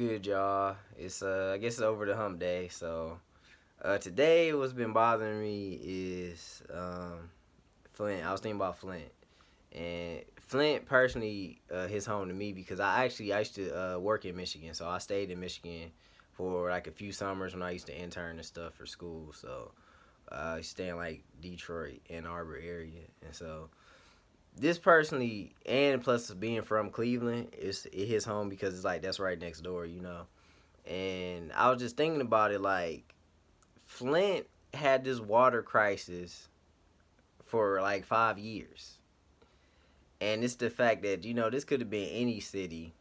good, y'all? It's I guess it's over the hump day. So today what's been bothering me is Flint. I was thinking about Flint, and Flint personally his home to me because I used to work in Michigan, so I stayed in Michigan for like a few summers when I used to intern and stuff for school. So I used to stay in like Detroit, Ann Arbor area, and so this personally, and plus being from Cleveland, it hits home because it's like that's right next door. And I was just thinking about it, like Flint had this water crisis for like 5 years, and it's the fact that this could have been any city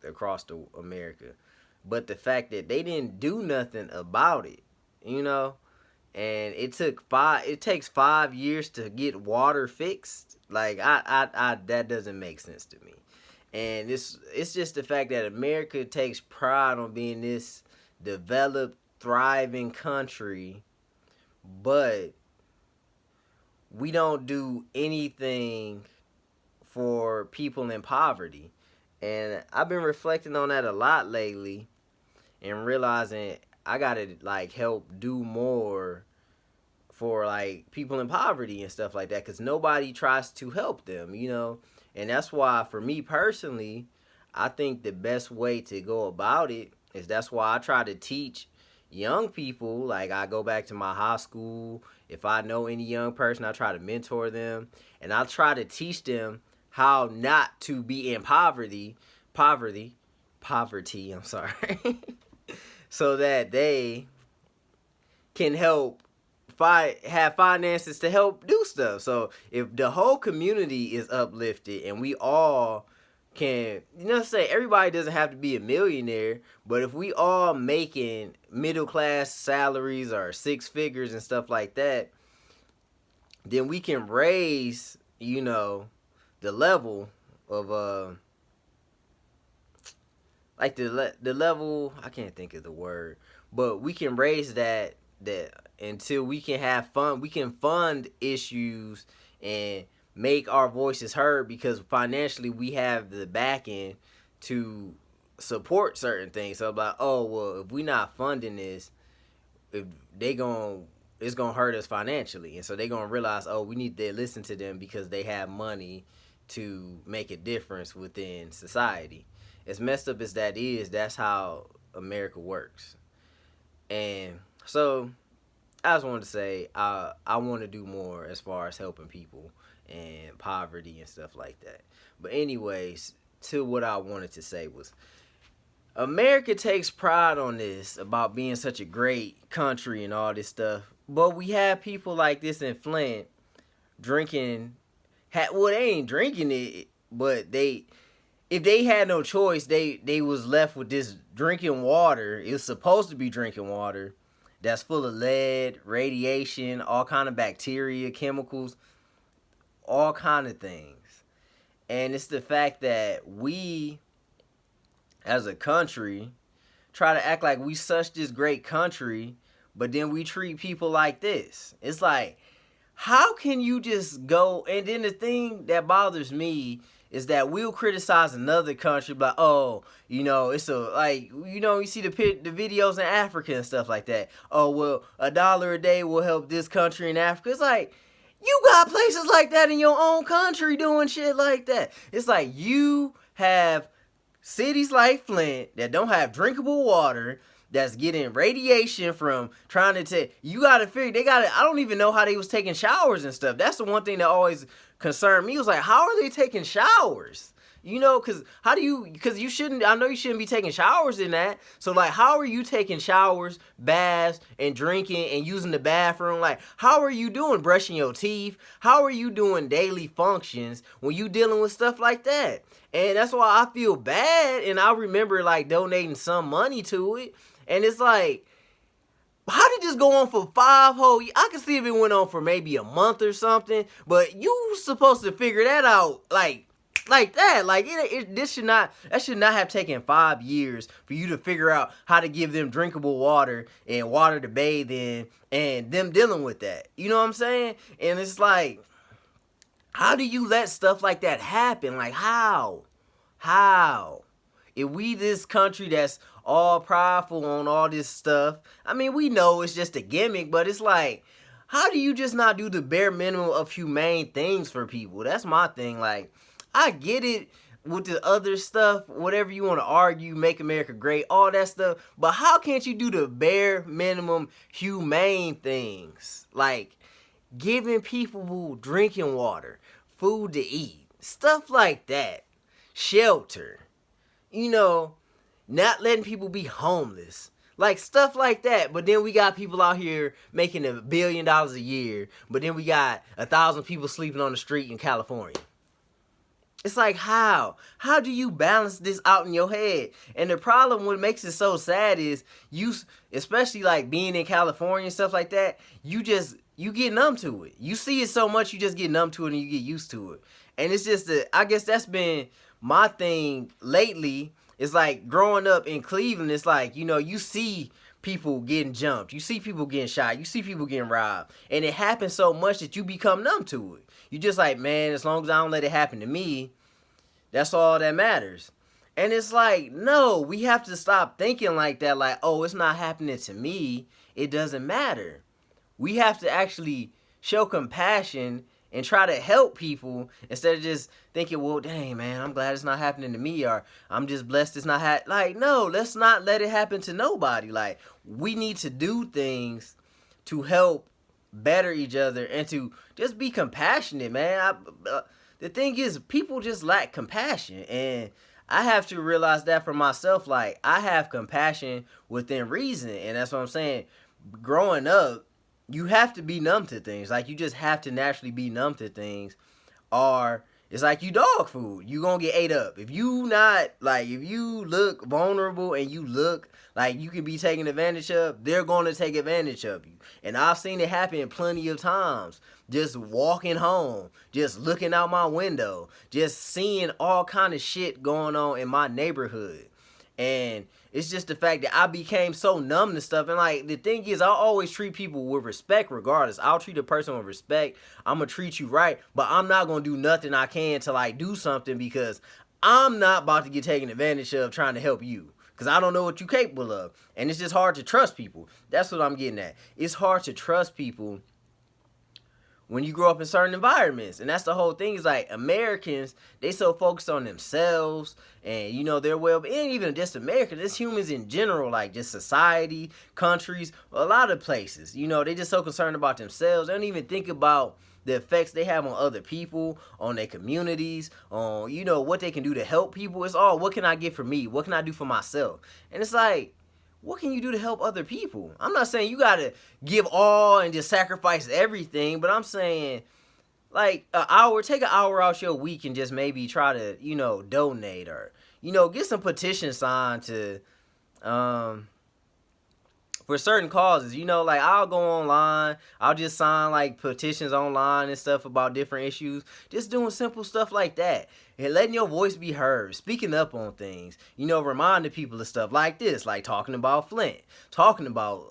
across the America, but the fact that they didn't do nothing about it, you know, and it takes 5 years to get water fixed. Like I that doesn't make sense to me. And it's just the fact that America takes pride on being this developed, thriving country, but we don't do anything for people in poverty. And I've been reflecting on that a lot lately and realizing I gotta like help do more for like people in poverty and stuff like that because nobody tries to help them. And that's why for me personally, I think the best way to go about it is that's why I try to teach young people. Like I go back to my high school. If I know any young person, I try to mentor them, and I try to teach them how not to be in poverty, I'm sorry, so that they can help have finances to help do stuff. So if the whole community is uplifted and we all can, say everybody doesn't have to be a millionaire, but if we all making middle class salaries or six figures and stuff like that, then we can raise, the level of like the level, I can't think of the word, but we can raise that until we can have fun. We can fund issues and make our voices heard because financially we have the backing to support certain things. So like, oh well, if we not funding this, if they gon' it's gonna hurt us financially, and so they gonna realize, oh, we need to listen to them because they have money to make a difference within society. As messed up as that is, that's how America works. And so I just wanted to say I want to do more as far as helping people and poverty and stuff like that. But anyways, to what I wanted to say was America takes pride on this about being such a great country and all this stuff. But we have people like this in Flint drinking. Well, they ain't drinking it, but if they had no choice, they was left with this drinking water. It was supposed to be drinking water that's full of lead, radiation, all kind of bacteria, chemicals, all kind of things. And it's the fact that we, as a country, try to act like we such this great country, but then we treat people like this. It's like, how can you just go? And then the thing that bothers me is that we'll criticize another country, like, oh, it's you see the videos in Africa and stuff like that. Oh, well, $1 a day will help this country in Africa. It's like, you got places like that in your own country doing shit like that. It's like you have cities like Flint that don't have drinkable water, that's getting radiation from trying to take. You gotta figure I don't even know how they was taking showers and stuff. That's the one thing that always concerned me. It was like, how are they taking showers? Because you shouldn't, I know you shouldn't be taking showers in that. So like, how are you taking showers, baths, and drinking and using the bathroom? Like, how are you doing brushing your teeth? How are you doing daily functions when you dealing with stuff like that? And that's why I feel bad. And I remember like donating some money to it. And it's like, how did this go on for 5 whole years? I can see if it went on for maybe a month or something, but you supposed to figure that out like that. Like that should not have taken 5 years for you to figure out how to give them drinkable water and water to bathe in, and them dealing with that. You know what I'm saying? And it's like, how do you let stuff like that happen? Like how? If we this country that's all prideful on all this stuff. I mean, we know it's just a gimmick, but it's like, how do you just not do the bare minimum of humane things for people? That's my thing. Like, I get it with the other stuff, whatever you want to argue, make America great, all that stuff. But how can't you do the bare minimum humane things? Like giving people drinking water, food to eat, stuff like that, shelter, you know, not letting people be homeless. Like stuff like that. But then we got people out here making $1 billion a year. But then we got 1,000 people sleeping on the street in California. It's like, how? How do you balance this out in your head? And the problem, what makes it so sad is you, especially like being in California and stuff like that, you get numb to it. You see it so much, you just get numb to it and you get used to it. And it's just I guess that's been my thing lately. It's like growing up in Cleveland, it's like, you know, you see people getting jumped. You see people getting shot. You see people getting robbed. And it happens so much that you become numb to it. You just like, man, as long as I don't let it happen to me, that's all that matters. And it's like, no, we have to stop thinking like that. Like, oh, it's not happening to me. It doesn't matter. We have to actually show compassion and try to help people instead of just thinking, well, dang, man, I'm glad it's not happening to me, or I'm just blessed it's not happening. Like, no, let's not let it happen to nobody. Like, we need to do things to help better each other and to just be compassionate, man. The thing is, people just lack compassion, and I have to realize that for myself. Like, I have compassion within reason, and that's what I'm saying. Growing up, you have to be numb to things. Like, you just have to naturally be numb to things, or it's like you dog food. You gonna get ate up. If you look vulnerable and you look like you can be taken advantage of, they're gonna take advantage of you. And I've seen it happen plenty of times. Just walking home, just looking out my window, just seeing all kind of shit going on in my neighborhood. And it's just the fact that I became so numb to stuff. And like, the thing is, I always treat people with respect regardless. I'll treat a person with respect. I'm going to treat you right. But I'm not going to do nothing I can to like do something, because I'm not about to get taken advantage of trying to help you. Because I don't know what you're capable of. And it's just hard to trust people. That's what I'm getting at. It's hard to trust people when you grow up in certain environments. And that's the whole thing, is like, Americans, they so focused on themselves and, you know, their well-being. Even just Americans, it's humans in general, like just society, countries, a lot of places, you know, they just so concerned about themselves. They don't even think about the effects they have on other people, on their communities, on, you know, what they can do to help people. It's all, what can I get for me? What can I do for myself? And it's like, what can you do to help other people? I'm not saying you gotta give all and just sacrifice everything, but I'm saying, like, take an hour out your week and just maybe try to, you know, donate, or, you know, get some petition signed to, for certain causes. You know, like, I'll go online, I'll just sign like petitions online and stuff about different issues, just doing simple stuff like that, and letting your voice be heard, speaking up on things, you know, reminding people of stuff like this, like talking about Flint, talking about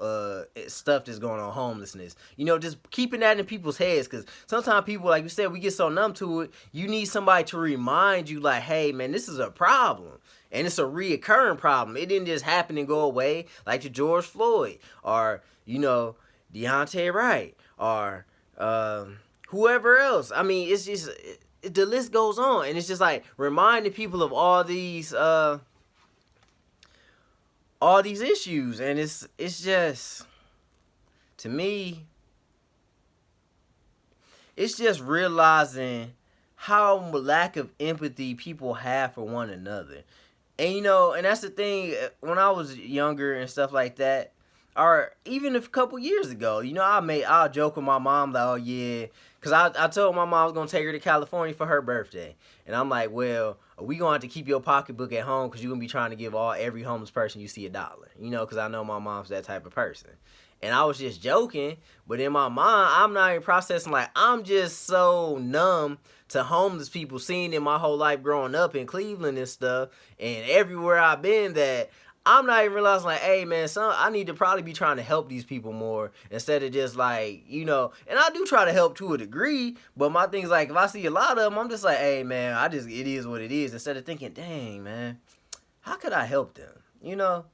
stuff that's going on, homelessness, you know, just keeping that in people's heads. Because sometimes people, like you said, we get so numb to it, you need somebody to remind you, like, hey man, this is a problem. And it's a reoccurring problem. It didn't just happen and go away, like to George Floyd, or, you know, Deontay Wright, or whoever else. I mean, it's just, the list goes on. And it's just like reminding people of all these issues. And it's just, to me, it's just realizing how lack of empathy people have for one another. And, you know, and that's the thing, when I was younger and stuff like that, or even a couple years ago, you know, I'll joke with my mom, like, oh yeah, because I told my mom I was going to take her to California for her birthday. And I'm like, well, we going to have to keep your pocketbook at home, because you're going to be trying to give every homeless person you see $1, you know, because I know my mom's that type of person. And I was just joking, but in my mind, I'm not even processing, like, I'm just so numb to homeless people, seeing it my whole life growing up in Cleveland and stuff, and everywhere I've been, that I'm not even realizing, like, hey man, I need to probably be trying to help these people more, instead of just like, you know, and I do try to help to a degree, but my thing is, like, if I see a lot of them, I'm just like, hey man, it is what it is, instead of thinking, dang man, how could I help them, you know?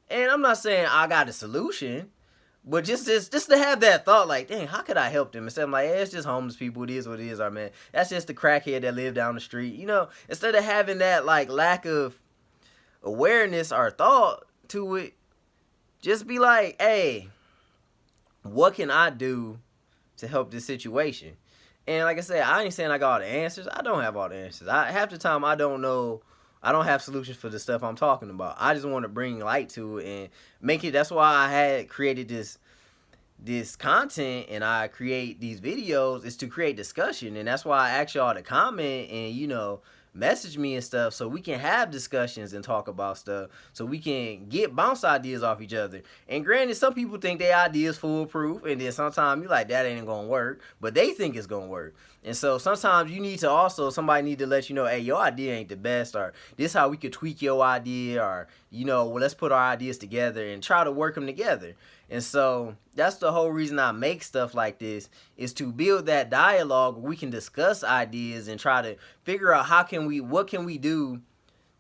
And I'm not saying I got a solution, but just to have that thought, like, dang, how could I help them? Instead of like, hey, it's just homeless people. It is what it is, our man. That's just the crackhead that live down the street. You know, instead of having that like lack of awareness or thought to it, just be like, hey, what can I do to help this situation? And like I said, I ain't saying I got all the answers. I don't have all the answers. Half the time I don't know. I don't have solutions for the stuff I'm talking about. I just want to bring light to it and make it. That's why I had created this content and I create these videos is to create discussion. And that's why I ask y'all to comment and, you know, message me and stuff so we can have discussions and talk about stuff so we can get bounce ideas off each other. And granted, some people think their ideas foolproof, and then sometimes you like that ain't gonna work, but they think it's gonna work. And so sometimes you need to also, somebody need to let you know, hey, your idea ain't the best, or this how we could tweak your idea, or, you know, well, let's put our ideas together and try to work them together. And so that's the whole reason I make stuff like this, is to build that dialogue where we can discuss ideas and try to figure out what can we do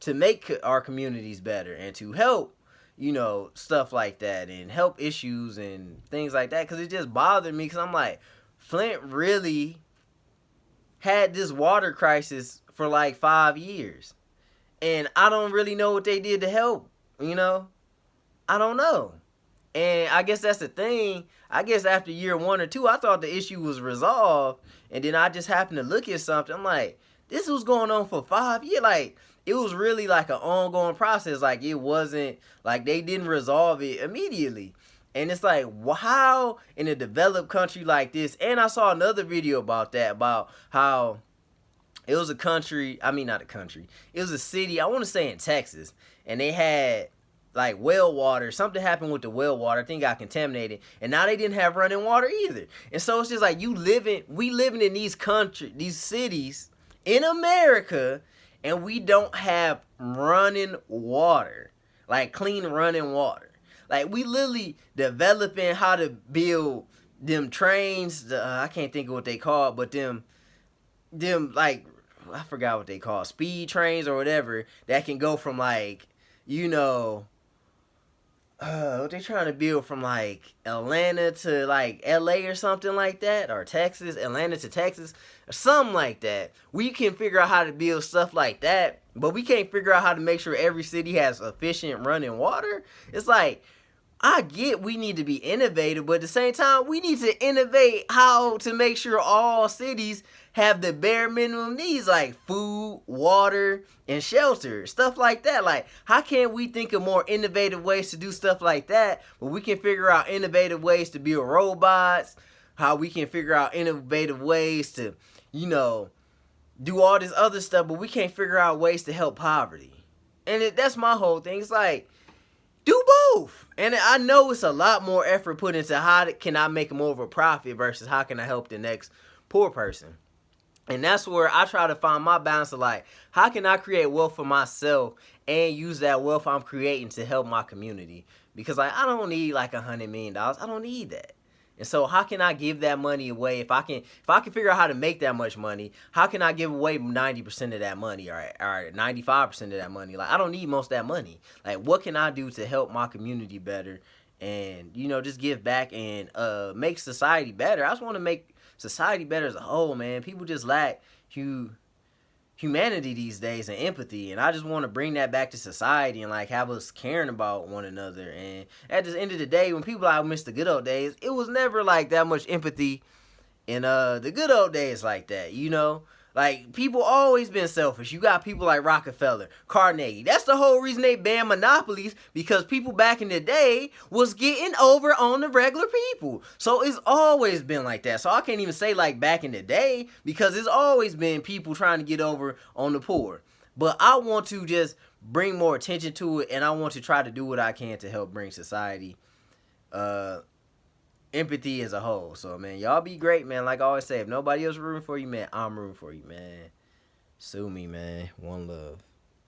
to make our communities better and to help, you know, stuff like that and help issues and things like that. Because it just bothered me, because I'm like, Flint really had this water crisis for like 5 years. And I don't really know what they did to help, you know? I don't know. And I guess that's the thing. I guess after year 1 or 2, I thought the issue was resolved. And then I just happened to look at something. I'm like, this was going on for 5 years. Like, it was really like an ongoing process. Like, it wasn't, like, they didn't resolve it immediately. And it's like, how in a developed country like this, and I saw another video about that, about how it was a country, I mean, not a country, it was a city, I want to say in Texas, and they had like well water. Something happened with the well water. I think it got contaminated, and now they didn't have running water either. And so it's just like we living in these cities in America, and we don't have running water, like clean running water. Like, we literally developing how to build them trains. I can't think of what they call it, but them like, I forgot what they call it, speed trains or whatever, that can go from like, you know, what they trying to build from like Atlanta to like LA or something like that, or Texas, Atlanta to Texas, or something like that. We can figure out how to build stuff like that, but we can't figure out how to make sure every city has efficient running water. It's like, I get we need to be innovative, but at the same time, we need to innovate how to make sure all cities have the bare minimum needs, like food, water, and shelter, stuff like that. Like, how can we think of more innovative ways to do stuff like that, but we can figure out innovative ways to build robots, how we can figure out innovative ways to, you know, do all this other stuff, but we can't figure out ways to help poverty. And that's my whole thing. It's like, do both. And I know it's a lot more effort put into how can I make more of a profit versus how can I help the next poor person. And that's where I try to find my balance of like, how can I create wealth for myself and use that wealth I'm creating to help my community? Because like, I don't need like $100 million. I don't need that. And so how can I give that money away? If I can figure out how to make that much money, how can I give away 90% of that money, or 95% of that money? Like, I don't need most of that money. Like, what can I do to help my community better and, you know, just give back and make society better? I just want to make society better as a whole, man. People just lack humanity these days and empathy, and I just want to bring that back to society and like have us caring about one another. And at the end of the day, when people like miss the good old days, it was never like that much empathy in the good old days like that, you know? Like, people always been selfish. You got people like Rockefeller, Carnegie. That's the whole reason they banned monopolies, because people back in the day was getting over on the regular people. So it's always been like that. So I can't even say like back in the day, because it's always been people trying to get over on the poor. But I want to just bring more attention to it, and I want to try to do what I can to help bring society empathy as a whole. So, man, y'all be great, man. Like I always say, if nobody else rooting for you, man, I'm rooting for you, man. Sue me, man. One love.